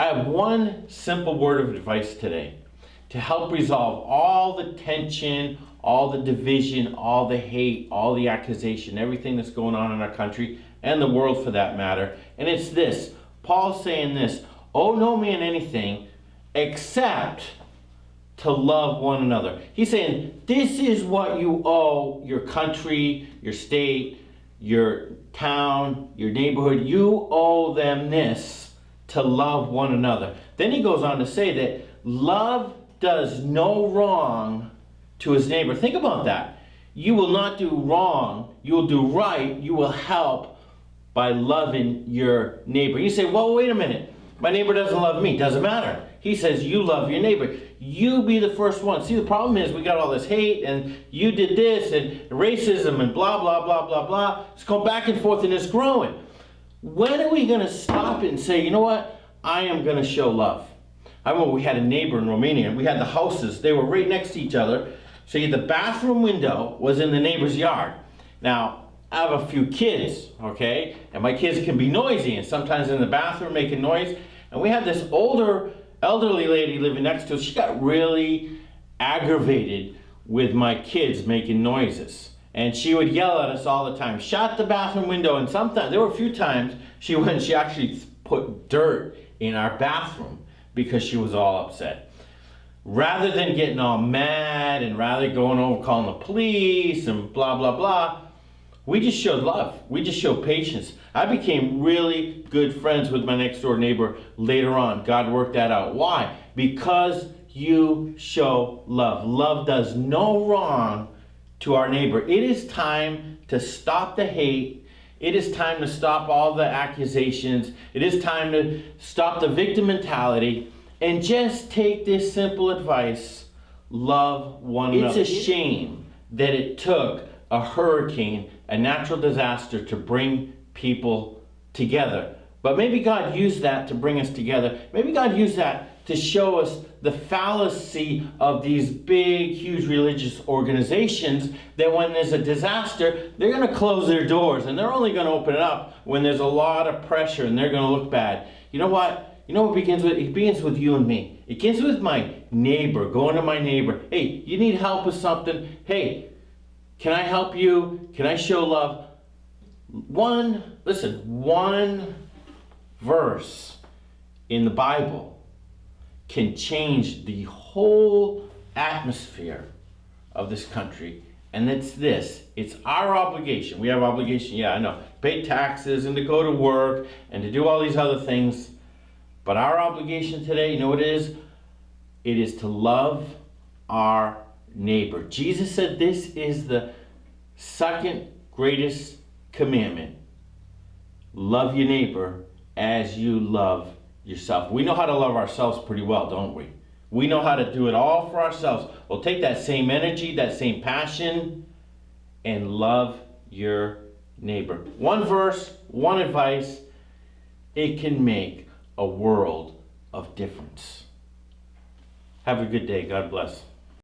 I have one simple word of advice today to help resolve all the tension, all the division, all the hate, all the accusation, everything that's going on in our country and the world for that matter. And it's this. Paul's saying this: owe no man anything except to love one another. He's saying this is what you owe your country, your state, your town, your neighborhood. You owe them this, to love one another. Then he goes on to say that love does no wrong to his neighbor. Think about that. You will not do wrong. You will do right. You will help by loving your neighbor. You say, well, wait a minute. My neighbor doesn't love me. Doesn't matter. He says you love your neighbor. You be the first one. See, the problem is we got all this hate and you did this and racism and blah, blah, blah, blah, blah. It's going back and forth and it's growing. When are we going to stop it and say, you know what? I am going to show love. I remember we had a neighbor in Romania and we had the houses. They were right next to each other. So the bathroom window was in the neighbor's yard. Now, I have a few kids, okay? And my kids can be noisy and sometimes in the bathroom making noise. And we had this older, elderly lady living next to us. She got really aggravated with my kids making noises. And she would yell at us all the time, shut the bathroom window. And sometimes, there were a few times she actually put dirt in our bathroom because she was all upset. Rather than getting all mad and rather going over calling the police and blah, blah, blah, we just showed love. We just showed patience. I became really good friends with my next door neighbor later on. God worked that out. Why? Because you show love. Love does no wrong to our neighbor. It is time to stop the hate. It is time to stop all the accusations. It is time to stop the victim mentality and just take this simple advice: love one another. It's a shame that it took a hurricane, a natural disaster, to bring people together. But maybe God used that to bring us together. Maybe God used that to show us the fallacy of these big, huge religious organizations, that when there's a disaster, they're going to close their doors and they're only going to open it up when there's a lot of pressure and they're going to look bad. You know what? You know what it begins with? It begins with you and me. It begins with my neighbor, going to my neighbor. Hey, you need help with something? Hey, can I help you? Can I show love? One verse in the Bible can change the whole atmosphere of this country. And it's this: it's our obligation. We have obligation, yeah, I know, pay taxes and to go to work and to do all these other things. But our obligation today, you know what it is? It is to love our neighbor. Jesus said this is the second greatest commandment. Love your neighbor as you love yourself. We know how to love ourselves pretty well, don't we? We know how to do it all for ourselves. Well, take that same energy, that same passion, and love your neighbor. One verse, one advice, it can make a world of difference. Have a good day. God bless.